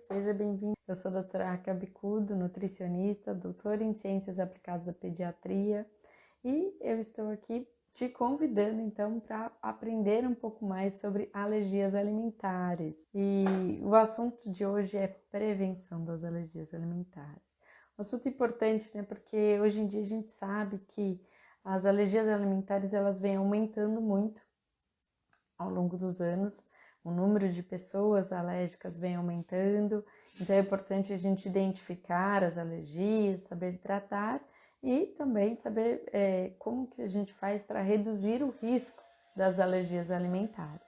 Seja bem-vindo. Eu sou a doutora Raquel Bicudo, nutricionista, doutora em Ciências Aplicadas à Pediatria, e eu estou aqui te convidando então para aprender um pouco mais sobre alergias alimentares. E o assunto de hoje é prevenção das alergias alimentares. Um assunto importante, né? Porque hoje em dia a gente sabe que as alergias alimentares elas vêm aumentando muito ao longo dos anos. O número de pessoas alérgicas vem aumentando, então é importante a gente identificar as alergias, saber tratar e também saber como que a gente faz para reduzir o risco das alergias alimentares,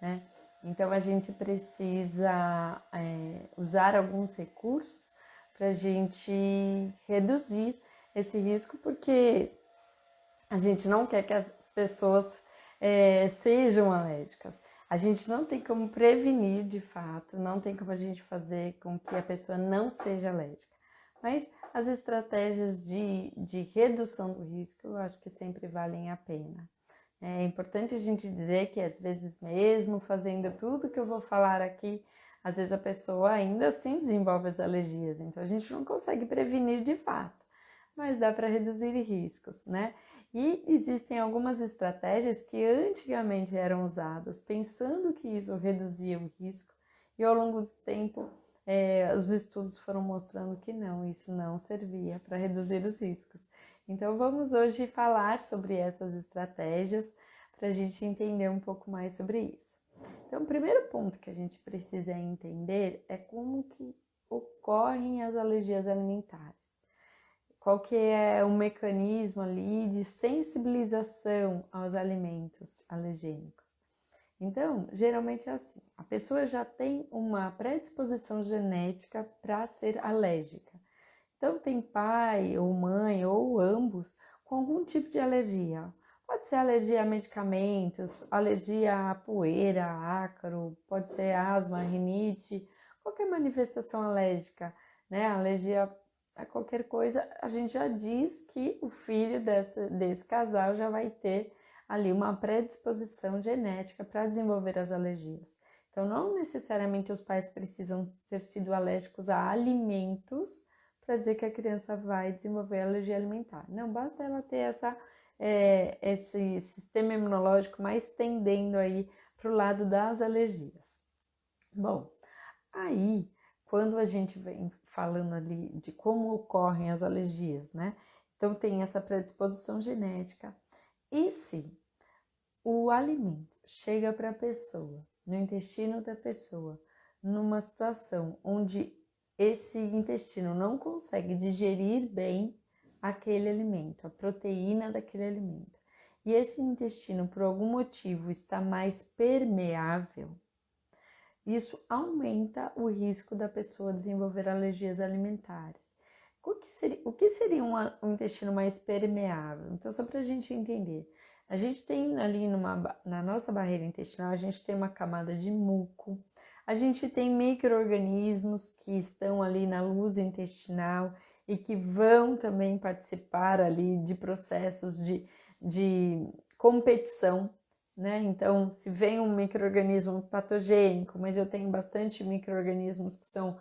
né? Então a gente precisa usar alguns recursos para a gente reduzir esse risco, porque a gente não quer que as pessoas sejam alérgicas. A gente não tem como prevenir de fato, não tem como a gente fazer com que a pessoa não seja alérgica. Mas as estratégias de redução do risco eu acho que sempre valem a pena. É importante a gente dizer que às vezes mesmo fazendo tudo que eu vou falar aqui, às vezes a pessoa ainda assim desenvolve as alergias. Então a gente não consegue prevenir de fato, mas dá para reduzir riscos, né? E existem algumas estratégias que antigamente eram usadas pensando que isso reduzia o risco, e ao longo do tempo os estudos foram mostrando que não, isso não servia para reduzir os riscos. Então vamos hoje falar sobre essas estratégias para a gente entender um pouco mais sobre isso. Então o primeiro ponto que a gente precisa entender é como que ocorrem as alergias alimentares. Qual que é o mecanismo ali de sensibilização aos alimentos alergênicos? Então, geralmente é assim, a pessoa já tem uma predisposição genética para ser alérgica. Então, tem pai ou mãe ou ambos com algum tipo de alergia. Pode ser alergia a medicamentos, alergia a poeira, a ácaro, pode ser asma, rinite, qualquer manifestação alérgica, né? Alergia a qualquer coisa, a gente já diz que o filho desse casal já vai ter ali uma predisposição genética para desenvolver as alergias. Então, não necessariamente os pais precisam ter sido alérgicos a alimentos para dizer que a criança vai desenvolver alergia alimentar. Não, basta ela ter esse sistema imunológico mais tendendo aí para o lado das alergias. Bom, aí, quando a gente vem falando ali de como ocorrem as alergias, né? Então, tem essa predisposição genética. E se o alimento chega para a pessoa, no intestino da pessoa, numa situação onde esse intestino não consegue digerir bem aquele alimento, a proteína daquele alimento, e esse intestino, por algum motivo, está mais permeável, isso aumenta o risco da pessoa desenvolver alergias alimentares. O que seria um intestino mais permeável? Então, só para a gente entender, a gente tem ali na nossa barreira intestinal, a gente tem uma camada de muco, a gente tem micro-organismos que estão ali na luz intestinal e que vão também participar ali de processos de competição, né? Então, se vem um micro-organismo patogênico, mas eu tenho bastante micro-organismos que são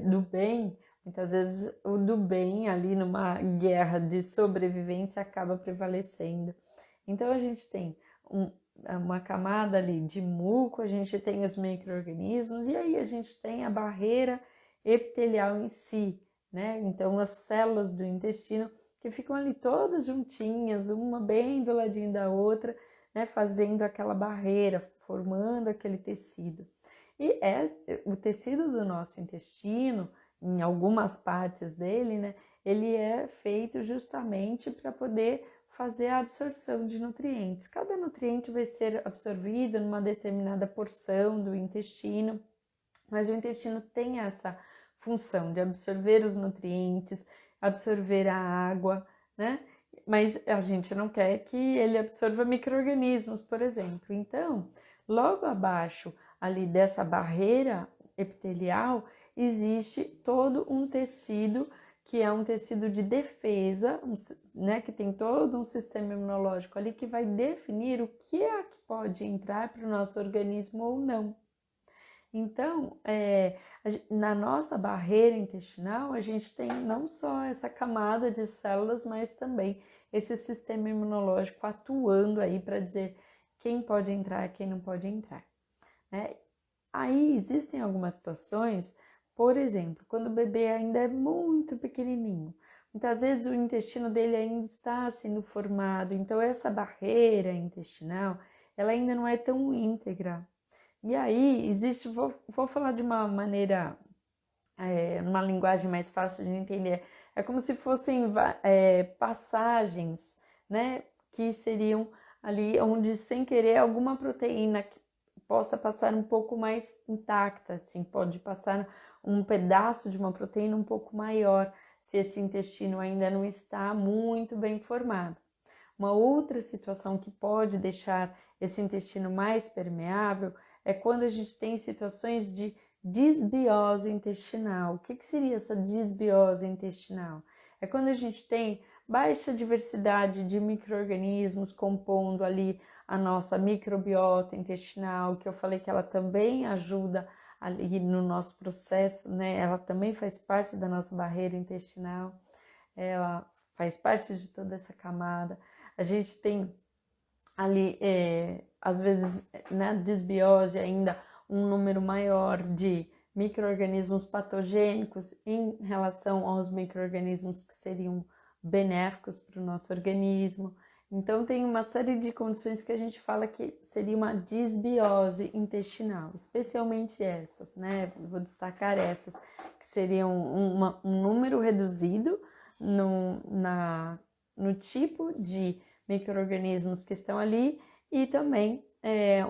do bem, muitas vezes o do bem ali numa guerra de sobrevivência acaba prevalecendo. Então, a gente tem uma camada ali de muco, a gente tem os micro-organismos e aí a gente tem a barreira epitelial em si, né? Então, as células do intestino que ficam ali todas juntinhas, uma bem do ladinho da outra, né, fazendo aquela barreira, formando aquele tecido. E o tecido do nosso intestino, em algumas partes dele, né, ele é feito justamente para poder fazer a absorção de nutrientes. Cada nutriente vai ser absorvido numa determinada porção do intestino, mas o intestino tem essa função de absorver os nutrientes, absorver a água, né? Mas a gente não quer que ele absorva micro-organismos, por exemplo. Então, logo abaixo ali dessa barreira epitelial, existe todo um tecido que é um tecido de defesa, né, que tem todo um sistema imunológico ali que vai definir o que é que pode entrar para o nosso organismo ou não. Então, Na nossa barreira intestinal, a gente tem não só essa camada de células, mas também esse sistema imunológico atuando aí para dizer quem pode entrar, quem não pode entrar, né? Aí existem algumas situações, por exemplo, quando o bebê ainda é muito pequenininho, muitas vezes o intestino dele ainda está sendo formado, então essa barreira intestinal, ela ainda não é tão íntegra. E aí existe, vou falar de uma maneira, uma linguagem mais fácil de entender, é como se fossem passagens, né, que seriam ali onde sem querer alguma proteína que possa passar um pouco mais intacta, assim, pode passar um pedaço de uma proteína um pouco maior, se esse intestino ainda não está muito bem formado. Uma outra situação que pode deixar esse intestino mais permeável é quando a gente tem situações de disbiose intestinal. O que seria essa disbiose intestinal? É quando a gente tem baixa diversidade de micro-organismos compondo ali a nossa microbiota intestinal, que eu falei que ela também ajuda ali no nosso processo, né? Ela também faz parte da nossa barreira intestinal, ela faz parte de toda essa camada. A gente tem ali, às vezes, na desbiose ainda, um número maior de micro-organismos patogênicos em relação aos micro-organismos que seriam benéficos para o nosso organismo. Então, tem uma série de condições que a gente fala que seria uma disbiose intestinal, especialmente essas, né? Vou destacar essas, que seriam um número reduzido no tipo de micro-organismos que estão ali e também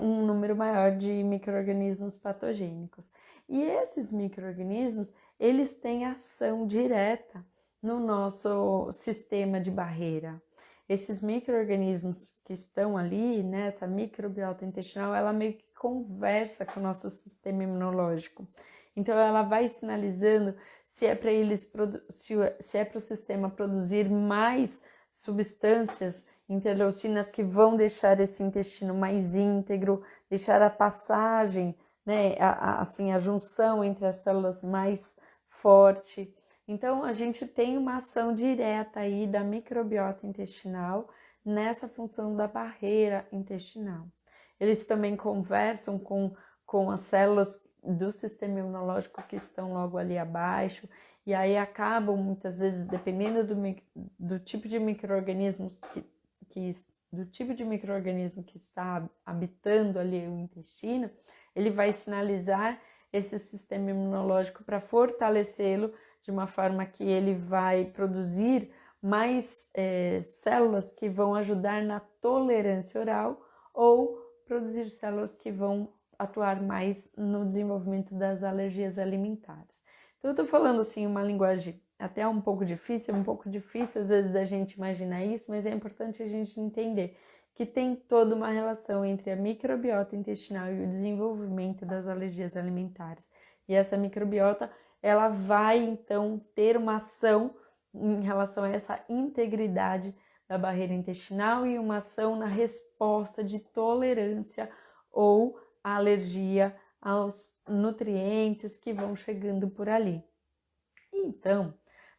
um número maior de micro-organismos patogênicos. E esses micro-organismos, eles têm ação direta no nosso sistema de barreira. Esses micro-organismos que estão ali, né, essa microbiota intestinal, ela meio que conversa com o nosso sistema imunológico. Então, ela vai sinalizando se é para eles, se é para o sistema produzir mais substâncias interleucinas que vão deixar esse intestino mais íntegro, deixar a passagem, né, assim, a junção entre as células mais forte. Então, a gente tem uma ação direta aí da microbiota intestinal nessa função da barreira intestinal. Eles também conversam com as células do sistema imunológico que estão logo ali abaixo, e aí acabam muitas vezes, dependendo do tipo de micro-organismos do tipo de micro-organismo que está habitando ali o intestino, ele vai sinalizar esse sistema imunológico para fortalecê-lo de uma forma que ele vai produzir mais células que vão ajudar na tolerância oral ou produzir células que vão atuar mais no desenvolvimento das alergias alimentares. Então, eu estou falando assim uma linguagem até um pouco difícil às vezes da gente imaginar isso, mas é importante a gente entender que tem toda uma relação entre a microbiota intestinal e o desenvolvimento das alergias alimentares. E essa microbiota, ela vai então ter uma ação em relação a essa integridade da barreira intestinal e uma ação na resposta de tolerância ou alergia aos nutrientes que vão chegando por ali. Então,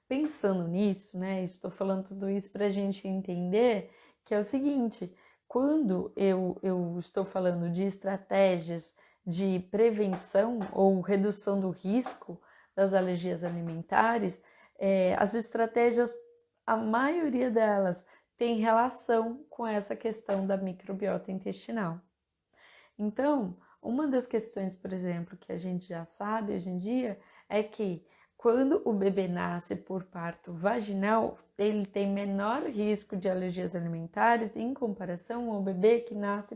pensando nisso, né, estou falando tudo isso para a gente entender que é o seguinte, quando eu estou falando de estratégias de prevenção ou redução do risco das alergias alimentares, as estratégias, a maioria delas tem relação com essa questão da microbiota intestinal. Então, uma das questões, por exemplo, que a gente já sabe hoje em dia é que quando o bebê nasce por parto vaginal, ele tem menor risco de alergias alimentares em comparação ao bebê que nasce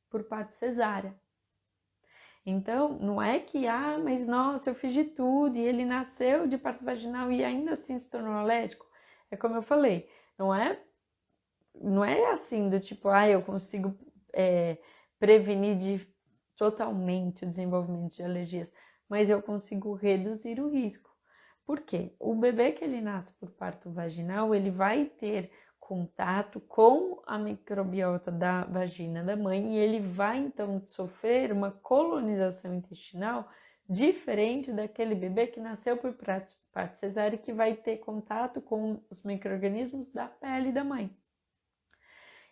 por parto cesárea. Então, não é que, mas nossa, eu fiz de tudo e ele nasceu de parto vaginal e ainda assim se tornou alérgico. É como eu falei, não é assim do tipo, eu consigo prevenir totalmente o desenvolvimento de alergias, mas eu consigo reduzir o risco. Por quê? O bebê que ele nasce por parto vaginal, ele vai ter contato com a microbiota da vagina da mãe e ele vai então sofrer uma colonização intestinal diferente daquele bebê que nasceu por parto cesáreo, que vai ter contato com os micro-organismos da pele da mãe.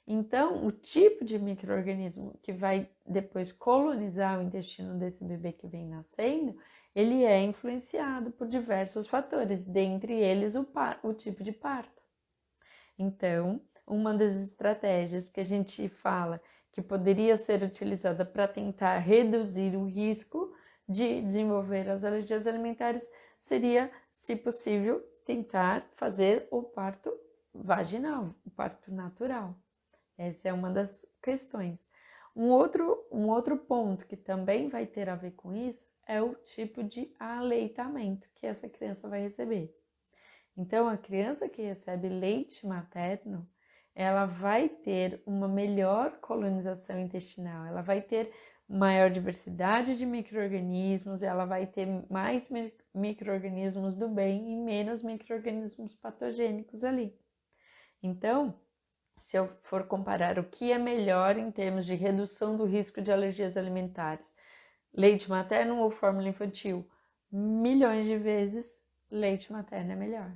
Então, o tipo de micro-organismo que vai depois colonizar o intestino desse bebê que vem nascendo, ele é influenciado por diversos fatores, dentre eles o tipo de parto. Então, uma das estratégias que a gente fala que poderia ser utilizada para tentar reduzir o risco de desenvolver as alergias alimentares seria, se possível, tentar fazer o parto vaginal, o parto natural. Essa é uma das questões. Um outro ponto que também vai ter a ver com isso é o tipo de aleitamento que essa criança vai receber. Então, a criança que recebe leite materno, ela vai ter uma melhor colonização intestinal, ela vai ter maior diversidade de micro-organismos, ela vai ter mais micro-organismos do bem e menos micro-organismos patogênicos ali. Então, se eu for comparar o que é melhor em termos de redução do risco de alergias alimentares, leite materno ou fórmula infantil, milhões de vezes leite materno é melhor.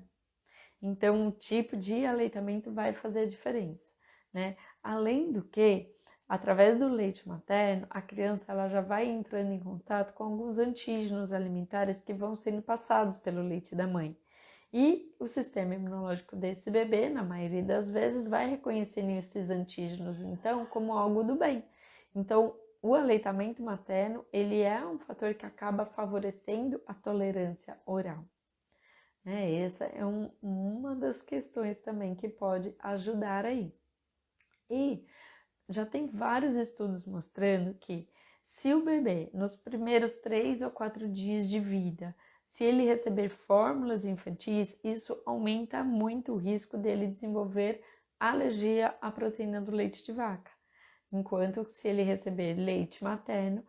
Então, o tipo de aleitamento vai fazer a diferença, né? Além do que, através do leite materno, a criança ela já vai entrando em contato com alguns antígenos alimentares que vão sendo passados pelo leite da mãe. E o sistema imunológico desse bebê, na maioria das vezes, vai reconhecendo esses antígenos, então, como algo do bem. Então, o aleitamento materno, ele é um fator que acaba favorecendo a tolerância oral. Essa é uma das questões também que pode ajudar aí. E já tem vários estudos mostrando que se o bebê, nos primeiros 3 ou 4 dias de vida, se ele receber fórmulas infantis, isso aumenta muito o risco dele desenvolver alergia à proteína do leite de vaca. Enquanto que se ele receber leite materno,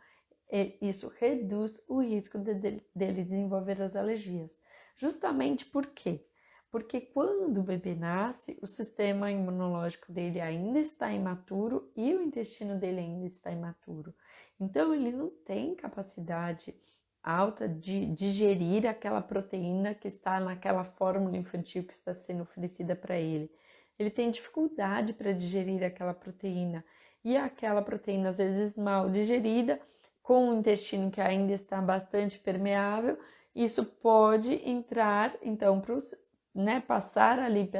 isso reduz o risco dele desenvolver as alergias. Justamente por quê? Porque quando o bebê nasce, o sistema imunológico dele ainda está imaturo e o intestino dele ainda está imaturo. Então, ele não tem capacidade alta de digerir aquela proteína que está naquela fórmula infantil que está sendo oferecida para ele. Ele tem dificuldade para digerir aquela proteína e aquela proteína, às vezes mal digerida, com o intestino que ainda está bastante permeável, isso pode entrar, então, passar ali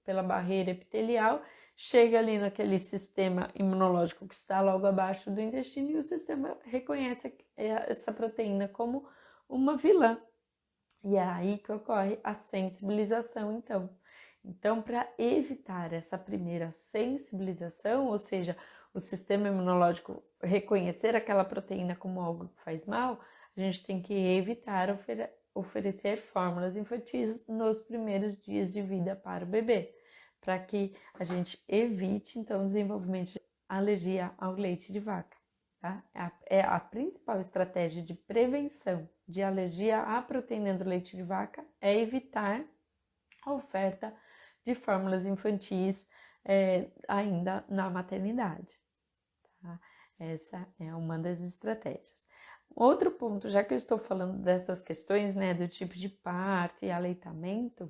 pela barreira epitelial, chega ali naquele sistema imunológico que está logo abaixo do intestino e o sistema reconhece essa proteína como uma vilã. E é aí que ocorre a sensibilização, então. Então, para evitar essa primeira sensibilização, ou seja, o sistema imunológico reconhecer aquela proteína como algo que faz mal, a gente tem que evitar oferecer fórmulas infantis nos primeiros dias de vida para o bebê, para que a gente evite, então, o desenvolvimento de alergia ao leite de vaca. Tá? É a principal estratégia de prevenção de alergia à proteína do leite de vaca é evitar a oferta de fórmulas infantis ainda na maternidade. Tá? Essa é uma das estratégias. Outro ponto, já que eu estou falando dessas questões, né, do tipo de parto e aleitamento,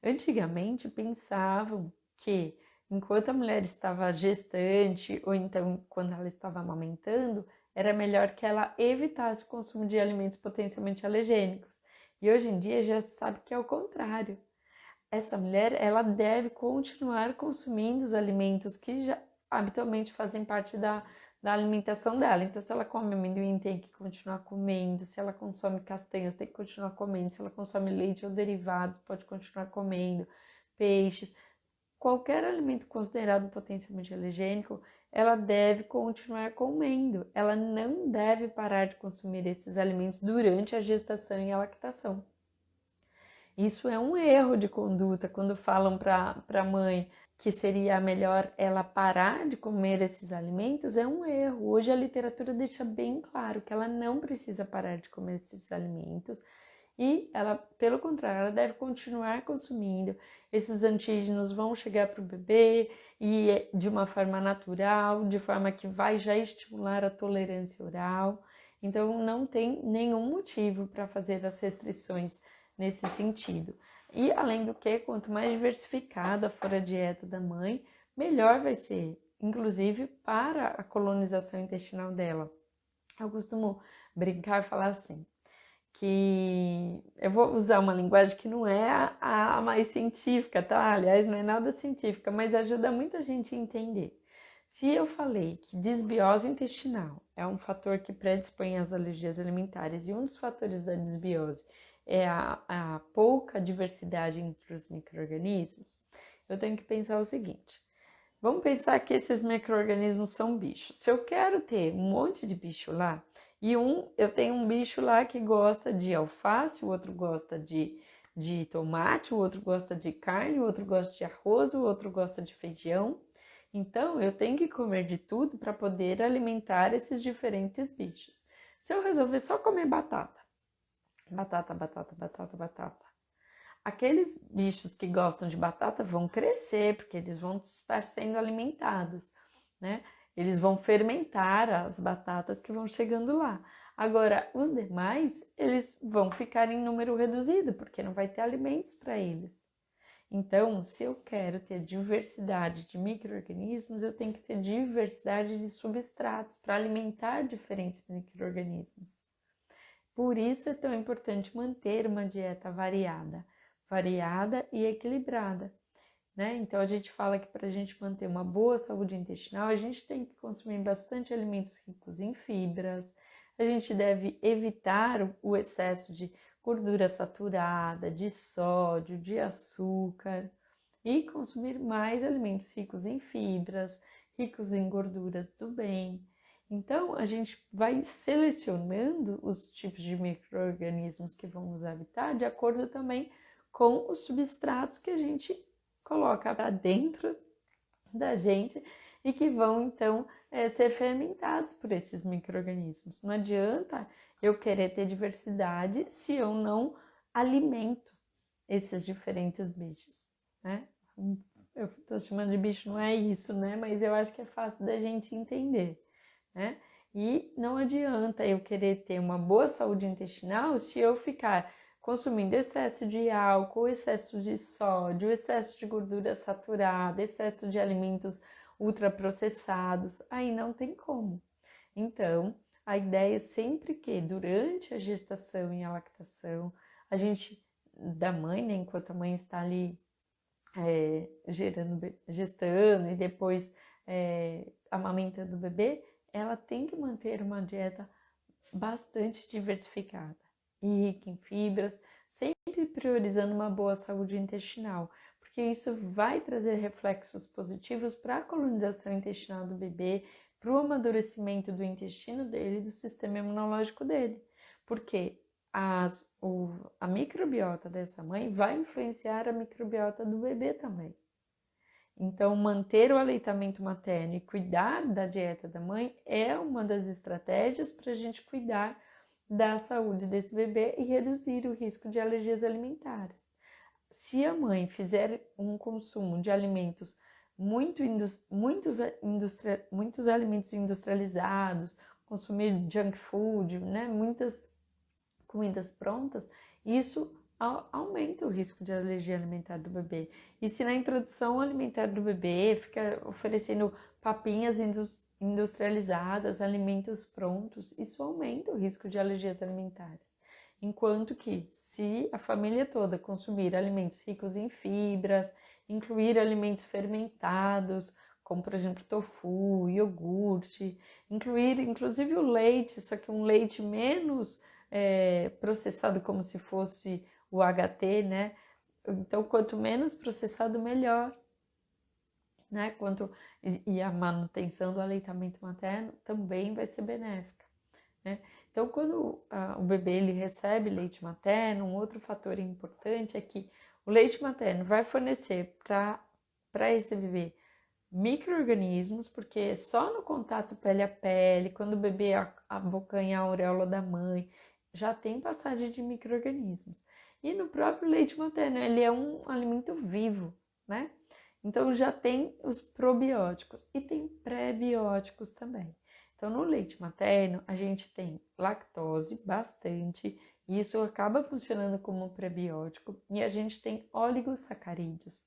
antigamente pensavam que enquanto a mulher estava gestante ou então quando ela estava amamentando, era melhor que ela evitasse o consumo de alimentos potencialmente alergênicos. E hoje em dia já se sabe que é o contrário. Essa mulher, ela deve continuar consumindo os alimentos que já habitualmente fazem parte da alimentação dela. Então, se ela come amendoim, tem que continuar comendo. Se ela consome castanhas, tem que continuar comendo. Se ela consome leite ou derivados, pode continuar comendo. Peixes. Qualquer alimento considerado potencialmente alergênico, ela deve continuar comendo. Ela não deve parar de consumir esses alimentos durante a gestação e a lactação. Isso é um erro de conduta quando falam para a mãe que seria melhor ela parar de comer esses alimentos, é um erro. Hoje a literatura deixa bem claro que ela não precisa parar de comer esses alimentos e ela, pelo contrário, ela deve continuar consumindo. Esses antígenos vão chegar para o bebê e de uma forma natural, de forma que vai já estimular a tolerância oral. Então, não tem nenhum motivo para fazer as restrições nesse sentido. E, além do que, quanto mais diversificada for a dieta da mãe, melhor vai ser, inclusive para a colonização intestinal dela. Eu costumo brincar e falar assim, que eu vou usar uma linguagem que não é a mais científica, tá? Aliás, não é nada científica, mas ajuda muita gente a entender. Se eu falei que desbiose intestinal é um fator que predispõe às alergias alimentares e um dos fatores da desbiose é a pouca diversidade entre os micro-organismos, eu tenho que pensar o seguinte. Vamos pensar que esses micro-organismos são bichos. Se eu quero ter um monte de bicho lá, eu tenho um bicho lá que gosta de alface, o outro gosta de tomate, o outro gosta de carne, o outro gosta de arroz, o outro gosta de feijão. Então, eu tenho que comer de tudo para poder alimentar esses diferentes bichos. Se eu resolver só comer batata, aqueles bichos que gostam de batata vão crescer, porque eles vão estar sendo alimentados, né? Eles vão fermentar as batatas que vão chegando lá. Agora, os demais, eles vão ficar em número reduzido, porque não vai ter alimentos para eles. Então, se eu quero ter diversidade de micro-organismos, eu tenho que ter diversidade de substratos para alimentar diferentes micro-organismos. Por isso é tão importante manter uma dieta variada e equilibrada, né? Então a gente fala que para a gente manter uma boa saúde intestinal, a gente tem que consumir bastante alimentos ricos em fibras, a gente deve evitar o excesso de gordura saturada, de sódio, de açúcar e consumir mais alimentos ricos em fibras, ricos em gordura do bem. Então, a gente vai selecionando os tipos de micro-organismos que vão nos habitar de acordo também com os substratos que a gente coloca para dentro da gente e que vão, então, ser fermentados por esses micro-organismos. Não adianta eu querer ter diversidade se eu não alimento esses diferentes bichos, né? Eu estou chamando de bicho, não é isso, né? Mas eu acho que é fácil da gente entender, né? E não adianta eu querer ter uma boa saúde intestinal se eu ficar consumindo excesso de álcool, excesso de sódio, excesso de gordura saturada, excesso de alimentos ultraprocessados, aí não tem como. Então, a ideia é sempre que durante a gestação e a lactação, a gente, da mãe, né, enquanto a mãe está ali gestando e depois amamentando o bebê, ela tem que manter uma dieta bastante diversificada e rica em fibras, sempre priorizando uma boa saúde intestinal, porque isso vai trazer reflexos positivos para a colonização intestinal do bebê, para o amadurecimento do intestino dele e do sistema imunológico dele, porque a microbiota dessa mãe vai influenciar a microbiota do bebê também. Então, manter o aleitamento materno e cuidar da dieta da mãe é uma das estratégias para a gente cuidar da saúde desse bebê e reduzir o risco de alergias alimentares. Se a mãe fizer um consumo de alimentos muitos alimentos industrializados, consumir junk food, né, muitas comidas prontas, isso aumenta o risco de alergia alimentar do bebê. E se na introdução alimentar do bebê fica oferecendo papinhas industrializadas, alimentos prontos, isso aumenta o risco de alergias alimentares. Enquanto que, se a família toda consumir alimentos ricos em fibras, incluir alimentos fermentados, como por exemplo tofu, iogurte, incluir inclusive o leite, só que um leite menos processado, como se fosse o HT, né? Então, quanto menos processado, melhor, né? E a manutenção do aleitamento materno também vai ser benéfica, né? Então, quando o bebê ele recebe leite materno, um outro fator importante é que o leite materno vai fornecer para esse bebê micro-organismos, porque só no contato pele a pele, quando o bebê abocanha a auréola da mãe, já tem passagem de micro-organismos. E no próprio leite materno, ele é um alimento vivo, né? Então já tem os probióticos e tem pré-bióticos também. Então, no leite materno, a gente tem lactose bastante, e isso acaba funcionando como um prebiótico, e a gente tem oligosacarídeos.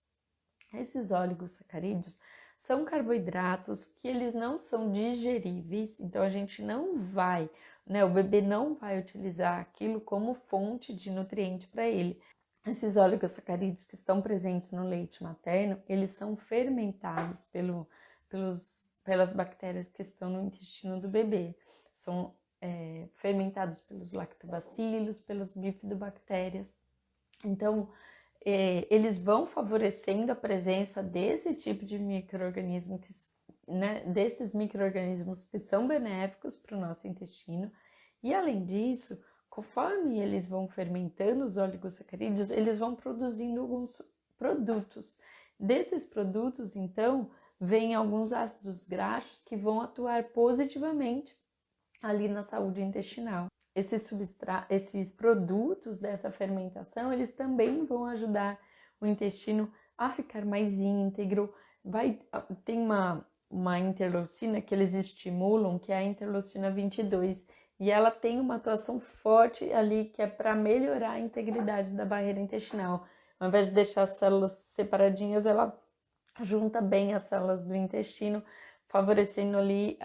Esses oligosacarídeos são carboidratos que eles não são digeríveis, então a gente não vai, né, o bebê não vai utilizar aquilo como fonte de nutriente para ele. Esses oligosacarídeos que estão presentes no leite materno, eles são fermentados pelas bactérias que estão no intestino do bebê. São fermentados pelos lactobacilos, pelas bifidobactérias. Então, eles vão favorecendo a presença desse tipo de micro-organismo, desses micro-organismos que são benéficos para o nosso intestino. E, além disso, conforme eles vão fermentando os oligosacarídeos, eles vão produzindo alguns produtos. Desses produtos, então, vêm alguns ácidos graxos que vão atuar positivamente ali na saúde intestinal. Esses produtos dessa fermentação, eles também vão ajudar o intestino a ficar mais íntegro. Tem uma interleucina que eles estimulam, que é a interleucina 22, e ela tem uma atuação forte ali, que é para melhorar a integridade da barreira intestinal. Ao invés de deixar as células separadinhas, ela junta bem as células do intestino, favorecendo ali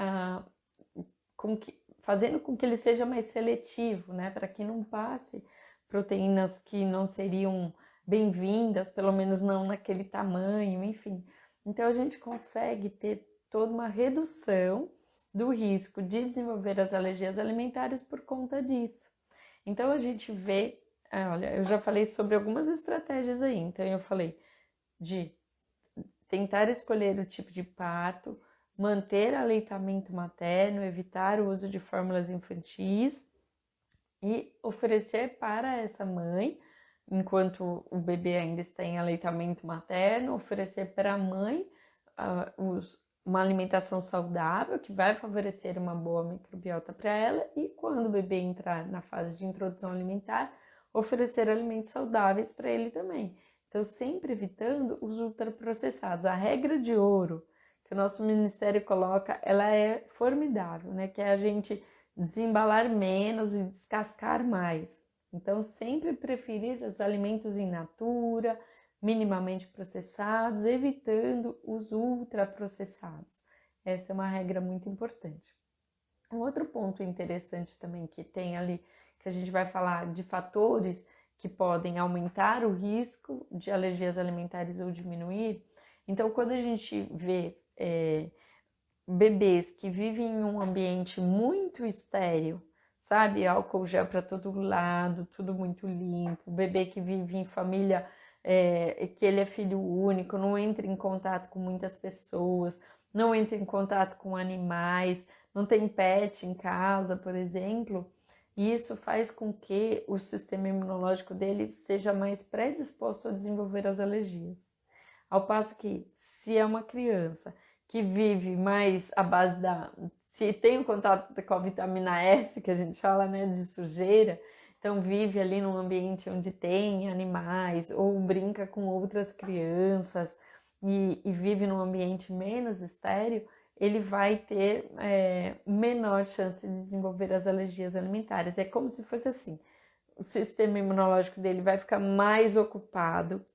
fazendo com que ele seja mais seletivo, né? Para que não passe proteínas que não seriam bem-vindas, pelo menos não naquele tamanho, enfim. Então a gente consegue ter toda uma redução do risco de desenvolver as alergias alimentares por conta disso. Então a gente vê, olha, eu já falei sobre algumas estratégias aí, então eu falei de tentar escolher o tipo de parto, manter aleitamento materno, evitar o uso de fórmulas infantis e oferecer para essa mãe, enquanto o bebê ainda está em aleitamento materno, oferecer para a mãe uma alimentação saudável que vai favorecer uma boa microbiota para ela, e quando o bebê entrar na fase de introdução alimentar, oferecer alimentos saudáveis para ele também. Então, sempre evitando os ultraprocessados. A regra de ouro que o nosso ministério coloca, ela é formidável, né? Que é a gente desembalar menos e descascar mais. Então, sempre preferir os alimentos in natura, minimamente processados, evitando os ultraprocessados. Essa é uma regra muito importante. Um outro ponto interessante também que tem ali, que a gente vai falar de fatores que podem aumentar o risco de alergias alimentares ou diminuir. Então, quando a gente vê bebês que vivem em um ambiente muito estéril, sabe? Álcool gel para todo lado, tudo muito limpo. Bebê que vive em família, que ele é filho único, não entra em contato com muitas pessoas, não entra em contato com animais, não tem pet em casa, por exemplo. E isso faz com que o sistema imunológico dele seja mais predisposto a desenvolver as alergias. Ao passo que, se é uma criança que vive mais à base se tem o contato com a vitamina S, que a gente fala, né, de sujeira, então vive ali num ambiente onde tem animais, ou brinca com outras crianças, e vive num ambiente menos estéril, ele vai ter menor chance de desenvolver as alergias alimentares. É como se fosse assim, o sistema imunológico dele vai ficar mais ocupado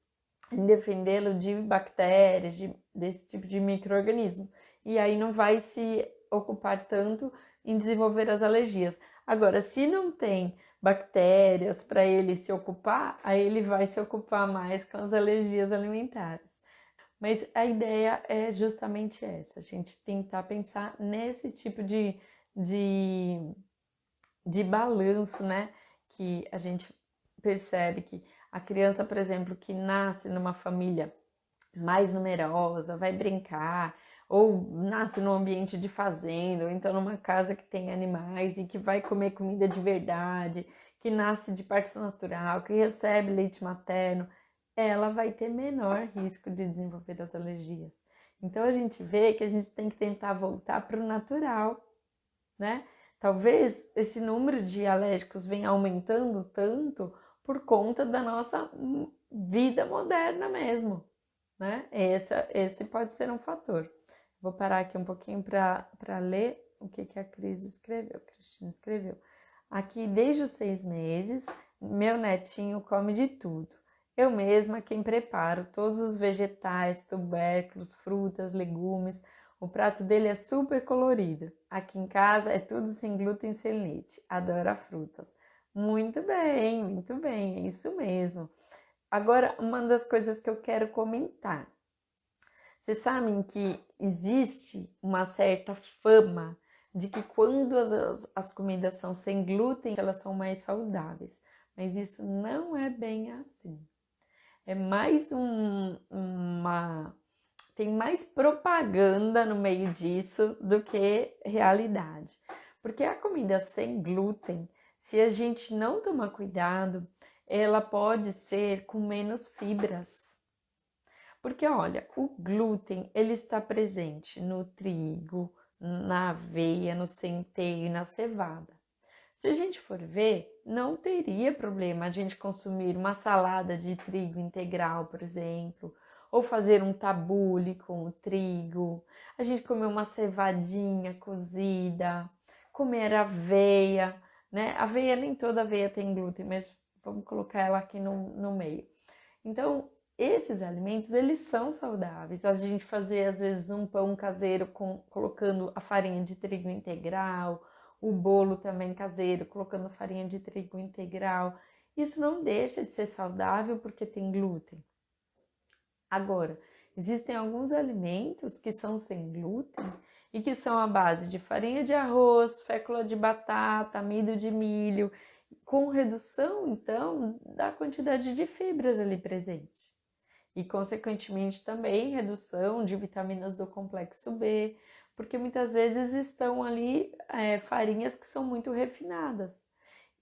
em defendê-lo de bactérias, desse tipo de micro-organismo. E aí não vai se ocupar tanto em desenvolver as alergias. Agora, se não tem bactérias para ele se ocupar, aí ele vai se ocupar mais com as alergias alimentares. Mas a ideia é justamente essa, a gente tentar pensar nesse tipo de balanço, né? Que a gente percebe que a criança, por exemplo, que nasce numa família mais numerosa, vai brincar, ou nasce num ambiente de fazenda, ou então numa casa que tem animais e que vai comer comida de verdade, que nasce de parto natural, que recebe leite materno, ela vai ter menor risco de desenvolver as alergias. Então a gente vê que a gente tem que tentar voltar para o natural, né? Talvez esse número de alérgicos venha aumentando tanto por conta da nossa vida moderna mesmo, né? Esse pode ser um fator. Vou parar aqui um pouquinho para ler o que a Cris escreveu, a Cristina escreveu. Aqui, desde os 6 meses, meu netinho come de tudo. Eu mesma quem preparo todos os vegetais, tubérculos, frutas, legumes. O prato dele é super colorido. Aqui em casa é tudo sem glúten e sem leite. Adora frutas. Muito bem, é isso mesmo. Agora, uma das coisas que eu quero comentar. Vocês sabem que existe uma certa fama de que quando as comidas são sem glúten, elas são mais saudáveis. Mas isso não é bem assim. É mais tem mais propaganda no meio disso do que realidade. Porque a comida sem glúten, se a gente não tomar cuidado, ela pode ser com menos fibras. Porque olha, o glúten ele está presente no trigo, na aveia, no centeio e na cevada. Se a gente for ver, não teria problema a gente consumir uma salada de trigo integral, por exemplo, ou fazer um tabule com o trigo, a gente comer uma cevadinha cozida, comer aveia, né? Aveia, nem toda aveia tem glúten, mas vamos colocar ela aqui no meio. Então, esses alimentos, eles são saudáveis. A gente fazer, às vezes, um pão caseiro colocando a farinha de trigo integral, o bolo também caseiro, colocando farinha de trigo integral. Isso não deixa de ser saudável porque tem glúten. Agora, existem alguns alimentos que são sem glúten e que são à base de farinha de arroz, fécula de batata, amido de milho, com redução, então, da quantidade de fibras ali presente. E, consequentemente, também redução de vitaminas do complexo B, porque muitas vezes estão ali farinhas que são muito refinadas.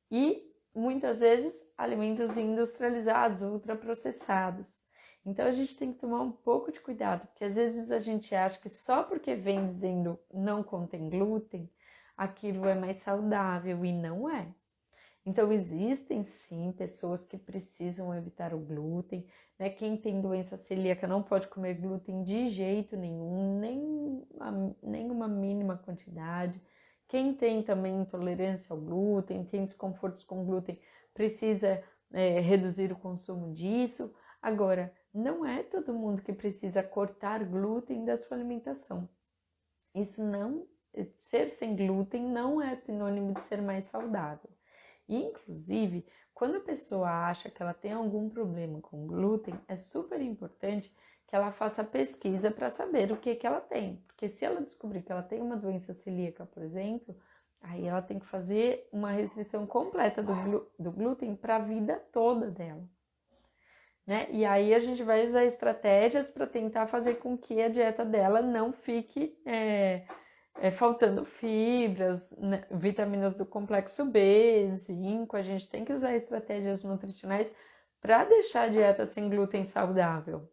E, muitas vezes, alimentos industrializados, ultraprocessados. Então, a gente tem que tomar um pouco de cuidado, porque às vezes a gente acha que só porque vem dizendo não contém glúten, aquilo é mais saudável, e não é. Então, existem sim pessoas que precisam evitar o glúten, né? Quem tem doença celíaca não pode comer glúten de jeito nenhum, nem uma mínima quantidade. Quem tem também intolerância ao glúten, tem desconfortos com glúten, precisa reduzir o consumo disso. Agora, não é todo mundo que precisa cortar glúten da sua alimentação. Isso não, ser sem glúten não é sinônimo de ser mais saudável. E, inclusive, quando a pessoa acha que ela tem algum problema com glúten, é super importante que ela faça pesquisa para saber o que ela tem. Porque se ela descobrir que ela tem uma doença celíaca, por exemplo, aí ela tem que fazer uma restrição completa do glúten para a vida toda dela. Né? E aí a gente vai usar estratégias para tentar fazer com que a dieta dela não fique faltando fibras, né? Vitaminas do complexo B, zinco. A gente tem que usar estratégias nutricionais para deixar a dieta sem glúten saudável.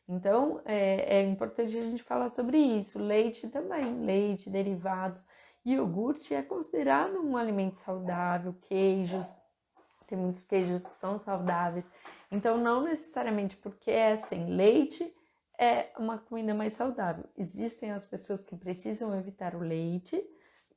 Então, é importante a gente falar sobre isso. Leite também, leite, derivados. Iogurte é considerado um alimento saudável, queijos, tem muitos queijos que são saudáveis. Então, não necessariamente porque é sem leite, é uma comida mais saudável. Existem as pessoas que precisam evitar o leite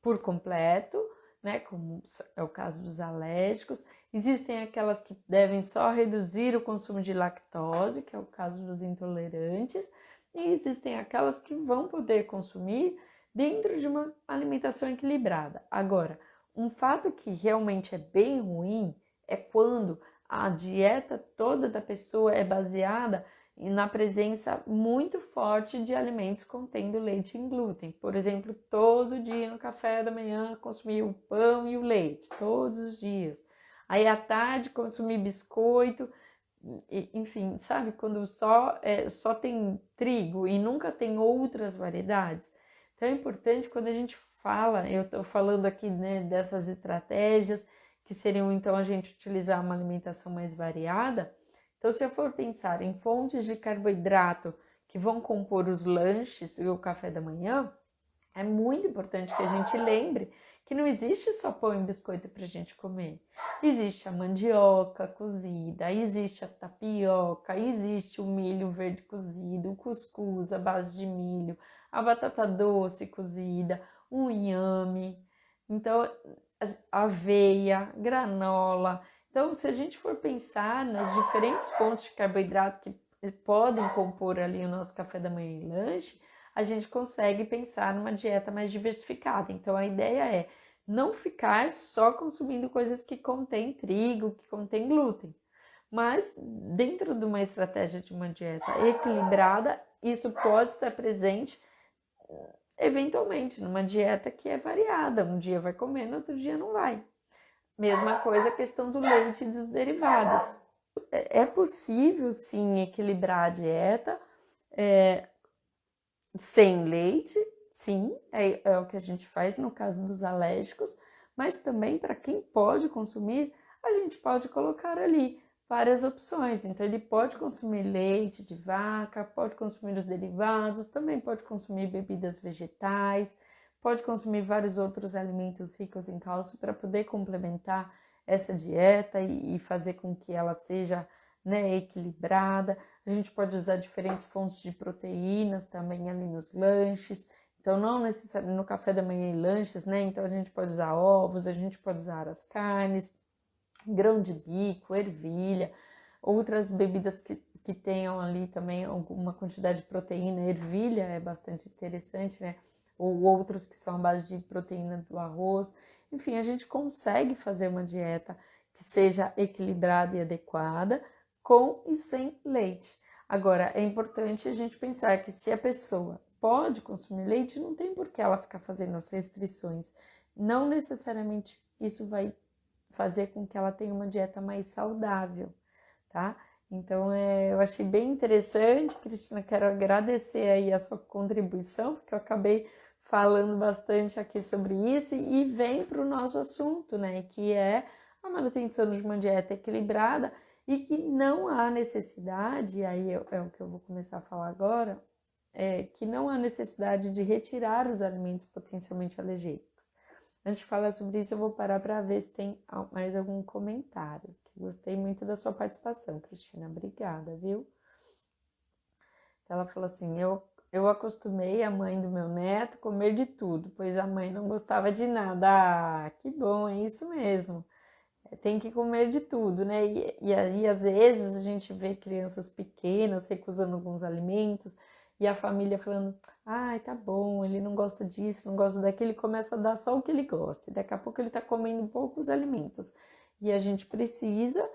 por completo, né? Como é o caso dos alérgicos. Existem aquelas que devem só reduzir o consumo de lactose, que é o caso dos intolerantes. E existem aquelas que vão poder consumir dentro de uma alimentação equilibrada. Agora, um fato que realmente é bem ruim é quando a dieta toda da pessoa é baseada na presença muito forte de alimentos contendo leite e glúten. Por exemplo, todo dia no café da manhã consumir o pão e o leite, todos os dias. Aí à tarde consumir biscoito, enfim, sabe? Quando só tem trigo e nunca tem outras variedades. Então é importante quando a gente fala, eu estou falando aqui, né, dessas estratégias, que seriam então a gente utilizar uma alimentação mais variada. Então, se eu for pensar em fontes de carboidrato que vão compor os lanches e o café da manhã, é muito importante que a gente lembre que não existe só pão e biscoito para a gente comer. Existe a mandioca cozida, existe a tapioca, existe o milho verde cozido, o cuscuz à base de milho, a batata doce cozida, um inhame, então aveia, granola. Então, se a gente for pensar nas diferentes fontes de carboidrato que podem compor ali o nosso café da manhã e lanche, a gente consegue pensar numa dieta mais diversificada. Então, a ideia é não ficar só consumindo coisas que contêm trigo, que contêm glúten. Mas, dentro de uma estratégia de uma dieta equilibrada, isso pode estar presente eventualmente numa dieta que é variada. Um dia vai comer, no outro dia não vai. Mesma coisa a questão do leite e dos derivados. É possível, sim, equilibrar a dieta sem leite, sim, é o que a gente faz no caso dos alérgicos, mas também para quem pode consumir, a gente pode colocar ali várias opções. Então, ele pode consumir leite de vaca, pode consumir os derivados, também pode consumir bebidas vegetais, pode consumir vários outros alimentos ricos em cálcio para poder complementar essa dieta e fazer com que ela seja, né, equilibrada. A gente pode usar diferentes fontes de proteínas também ali nos lanches. Então, não necessariamente no café da manhã e lanches, né? Então, a gente pode usar ovos, a gente pode usar as carnes, grão de bico, ervilha, outras bebidas que tenham ali também alguma quantidade de proteína. Ervilha é bastante interessante, né? Ou outros que são à base de proteína do arroz. Enfim, a gente consegue fazer uma dieta que seja equilibrada e adequada, com e sem leite. Agora, é importante a gente pensar que se a pessoa pode consumir leite, não tem por que ela ficar fazendo as restrições. Não necessariamente isso vai fazer com que ela tenha uma dieta mais saudável, tá? Então, eu achei bem interessante, Cristina, quero agradecer aí a sua contribuição, porque eu acabei falando bastante aqui sobre isso e vem para o nosso assunto, né, que é a manutenção de uma dieta equilibrada e que não há necessidade, e aí é o que eu vou começar a falar agora, que não há necessidade de retirar os alimentos potencialmente alergênicos. Antes de falar sobre isso, eu vou parar para ver se tem mais algum comentário. Gostei muito da sua participação, Cristina. Obrigada, viu? Ela falou assim, eu acostumei a mãe do meu neto comer de tudo, pois a mãe não gostava de nada. Ah, que bom, é isso mesmo. Tem que comer de tudo, né? E aí, às vezes, a gente vê crianças pequenas recusando alguns alimentos e a família falando, ai, tá bom, ele não gosta disso, não gosta daquilo, ele começa a dar só o que ele gosta. E daqui a pouco ele tá comendo poucos alimentos. E a gente precisa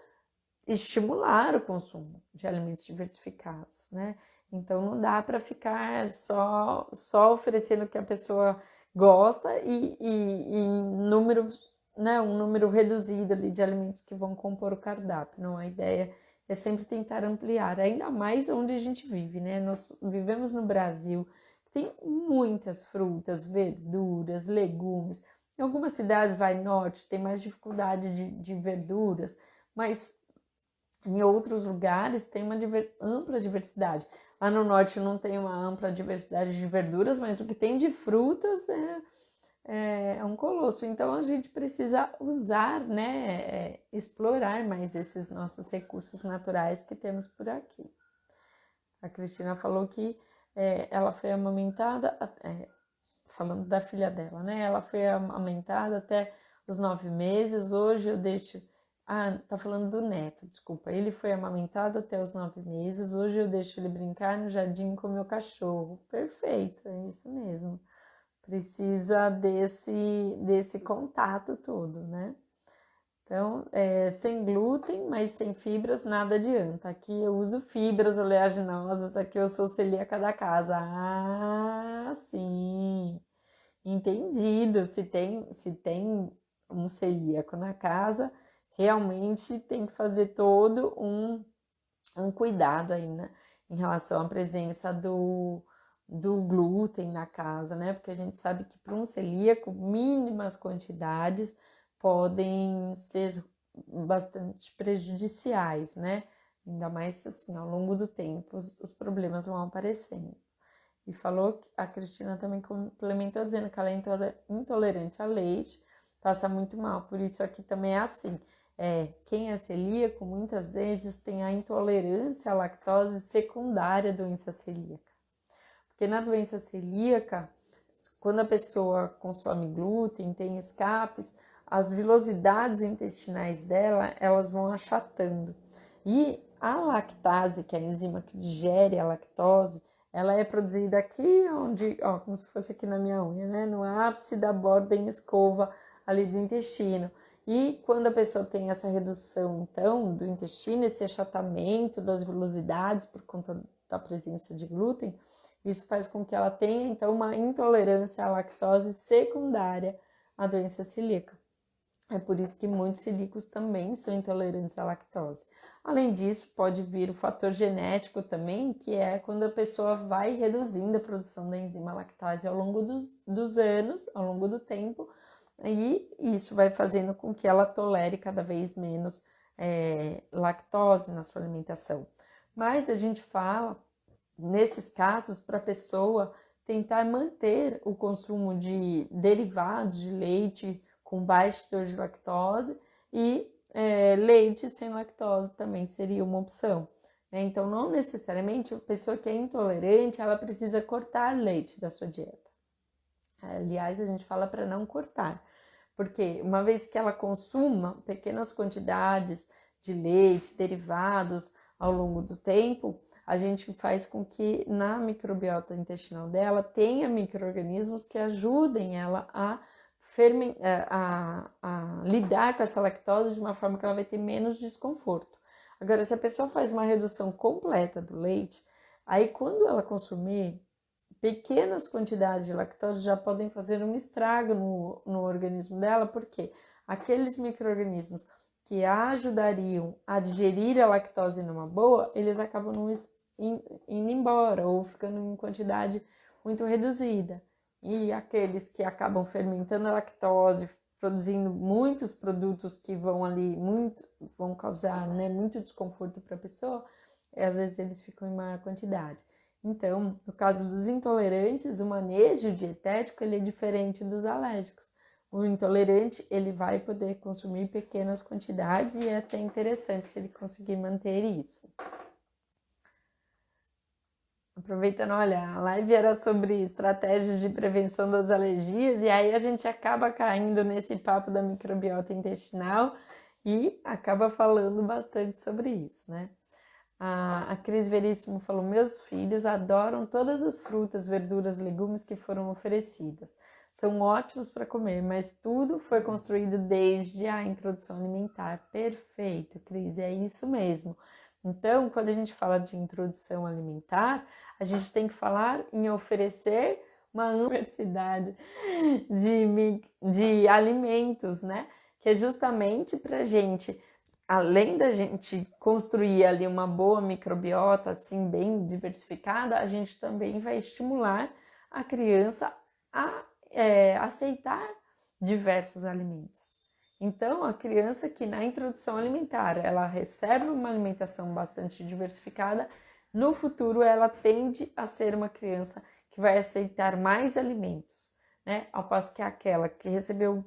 estimular o consumo de alimentos diversificados, né? Então, não dá para ficar só oferecendo o que a pessoa gosta e em números, né, um número reduzido ali de alimentos que vão compor o cardápio. Não, a ideia é sempre tentar ampliar, ainda mais onde a gente vive, né? Nós vivemos no Brasil, tem muitas frutas, verduras, legumes. Em algumas cidades, vai norte, tem mais dificuldade de verduras, mas em outros lugares tem uma ampla diversidade. Lá no norte não tem uma ampla diversidade de verduras, mas o que tem de frutas é um colosso. Então a gente precisa usar, né, explorar mais esses nossos recursos naturais que temos por aqui. A Cristina falou que ela foi amamentada, falando da filha dela, né? Ela foi amamentada até os 9 meses. Hoje eu deixo... Ah, tá falando do neto, desculpa. Ele foi amamentado até os 9 meses. Hoje eu deixo ele brincar no jardim com o meu cachorro. Perfeito, é isso mesmo. Precisa desse contato todo, né? Então, sem glúten, mas sem fibras, nada adianta. Aqui eu uso fibras oleaginosas, aqui eu sou celíaca da casa. Ah, sim! Entendido. Se tem um celíaco na casa, realmente tem que fazer todo um cuidado aí, né, em relação à presença do glúten na casa, né? Porque a gente sabe que para um celíaco, mínimas quantidades podem ser bastante prejudiciais, né? Ainda mais assim, ao longo do tempo, os problemas vão aparecendo. E falou que a Cristina também complementou dizendo que ela é intolerante a leite, passa muito mal. Por isso aqui também é assim. Quem é celíaco muitas vezes tem a intolerância à lactose secundária à doença celíaca. Porque na doença celíaca, Quando a pessoa consome glúten, tem escapes, as vilosidades intestinais dela, elas vão achatando. E a lactase, que é a enzima que digere a lactose, ela é produzida aqui onde, ó, como se fosse aqui na minha unha, né? No ápice da borda em escova ali do intestino. E quando a pessoa tem essa redução, então, do intestino, esse achatamento das vilosidades por conta da presença de glúten, isso faz com que ela tenha, então, uma intolerância à lactose secundária à doença celíaca. É por isso que muitos celíacos também são intolerantes à lactose. Além disso, pode vir o fator genético também, que é quando a pessoa vai reduzindo a produção da enzima lactase ao longo dos anos, ao longo do tempo, e isso vai fazendo com que ela tolere cada vez menos lactose na sua alimentação. Mas a gente fala, nesses casos, para a pessoa tentar manter o consumo de derivados de leite com baixo teor de lactose e leite sem lactose também seria uma opção. Então, não necessariamente a pessoa que é intolerante, ela precisa cortar leite da sua dieta. Aliás, a gente fala para não cortar, porque uma vez que ela consuma pequenas quantidades de leite, derivados ao longo do tempo, a gente faz com que na microbiota intestinal dela tenha micro-organismos que ajudem ela a lidar com essa lactose de uma forma que ela vai ter menos desconforto. Agora, se a pessoa faz uma redução completa do leite, aí quando ela consumir pequenas quantidades de lactose já podem fazer um estrago no organismo dela, porque aqueles micro-organismos que a ajudariam a digerir a lactose numa boa, eles acabam indo embora ou ficando em quantidade muito reduzida. E aqueles que acabam fermentando a lactose, produzindo muitos produtos que vão causar muito desconforto para a pessoa, às vezes eles ficam em maior quantidade. Então, no caso dos intolerantes, o manejo dietético ele é diferente dos alérgicos. O intolerante ele vai poder consumir pequenas quantidades e é até interessante se ele conseguir manter isso. Aproveitando, olha, a live era sobre estratégias de prevenção das alergias e aí a gente acaba caindo nesse papo da microbiota intestinal e acaba falando bastante sobre isso, né? A Cris Veríssimo falou, meus filhos adoram todas as frutas, verduras, legumes que foram oferecidas. São ótimos para comer, mas tudo foi construído desde a introdução alimentar. Perfeito, Cris, é isso mesmo. Então, quando a gente fala de introdução alimentar, a gente tem que falar em oferecer uma diversidade de alimentos, né? Que é justamente para a gente, além da gente construir ali uma boa microbiota, assim, bem diversificada, a gente também vai estimular a criança a aceitar diversos alimentos. Então, a criança que na introdução alimentar, ela recebe uma alimentação bastante diversificada, no futuro ela tende a ser uma criança que vai aceitar mais alimentos, né? Ao passo que aquela que recebeu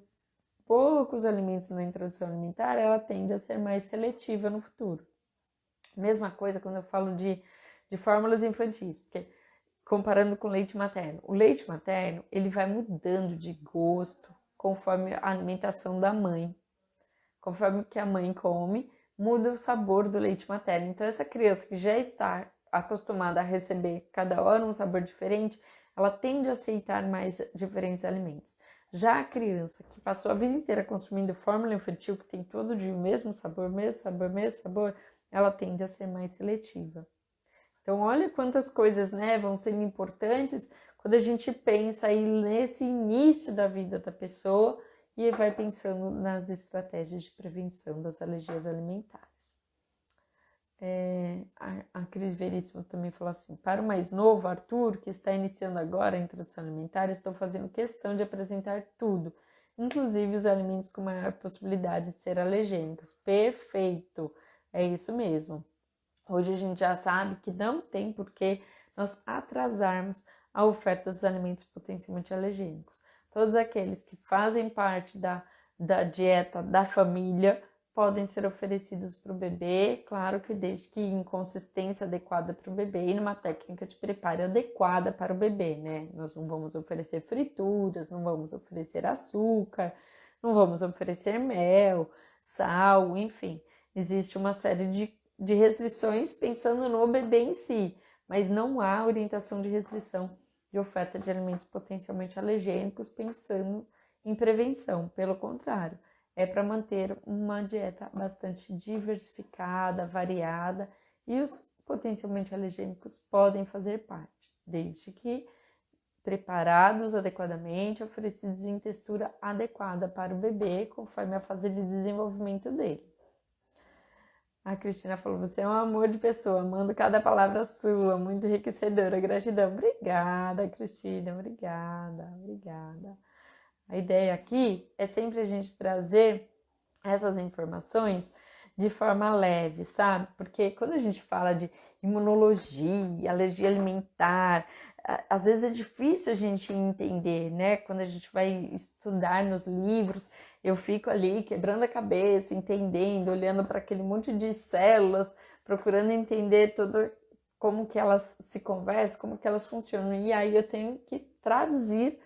poucos alimentos na introdução alimentar, ela tende a ser mais seletiva no futuro. Mesma coisa quando eu falo de fórmulas infantis, porque comparando com o leite materno. O leite materno, ele vai mudando de gosto conforme a alimentação da mãe. Conforme que a mãe come, muda o sabor do leite materno. Então, essa criança que já está acostumada a receber cada hora um sabor diferente, ela tende a aceitar mais diferentes alimentos. Já a criança que passou a vida inteira consumindo fórmula infantil, que tem todo dia o mesmo sabor, ela tende a ser mais seletiva. Então, olha quantas coisas, né, vão sendo importantes quando a gente pensa aí nesse início da vida da pessoa e vai pensando nas estratégias de prevenção das alergias alimentares. A Cris Veríssimo também falou assim, para o mais novo, Arthur, que está iniciando agora a introdução alimentar, estou fazendo questão de apresentar tudo, inclusive os alimentos com maior possibilidade de ser alergênicos. Perfeito, é isso mesmo. Hoje a gente já sabe que não tem por que nós atrasarmos a oferta dos alimentos potencialmente alergênicos. Todos aqueles que fazem parte da dieta da família podem ser oferecidos para o bebê, claro que desde que em consistência adequada para o bebê e numa técnica de preparo adequada para o bebê, né? Nós não vamos oferecer frituras, não vamos oferecer açúcar, não vamos oferecer mel, sal, enfim. Existe uma série de restrições pensando no bebê em si, mas não há orientação de restrição de oferta de alimentos potencialmente alergênicos pensando em prevenção, pelo contrário, é para manter uma dieta bastante diversificada, variada, e os potencialmente alergênicos podem fazer parte, desde que preparados adequadamente, oferecidos em textura adequada para o bebê, conforme a fase de desenvolvimento dele. A Cristina falou, você é um amor de pessoa, mando cada palavra sua, muito enriquecedora, gratidão. Obrigada, Cristina, obrigada. A ideia aqui é sempre a gente trazer essas informações de forma leve, sabe? Porque quando a gente fala de imunologia, alergia alimentar, às vezes é difícil a gente entender, né? Quando a gente vai estudar nos livros, eu fico ali quebrando a cabeça, entendendo, olhando para aquele monte de células, procurando entender tudo, como que elas se conversam, como que elas funcionam. E aí eu tenho que traduzir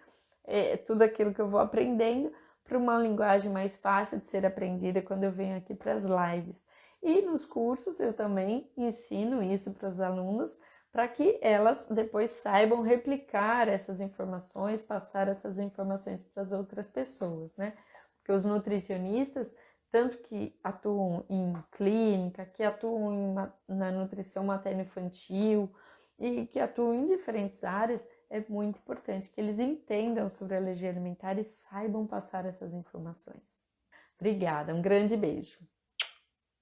tudo aquilo que eu vou aprendendo para uma linguagem mais fácil de ser aprendida quando eu venho aqui para as lives. E nos cursos eu também ensino isso para os alunos, para que elas depois saibam replicar essas informações, passar essas informações para as outras pessoas, né? Porque os nutricionistas, tanto que atuam em clínica, que atuam na nutrição materno-infantil e que atuam em diferentes áreas, é muito importante que eles entendam sobre a alergia alimentar e saibam passar essas informações. Obrigada, um grande beijo.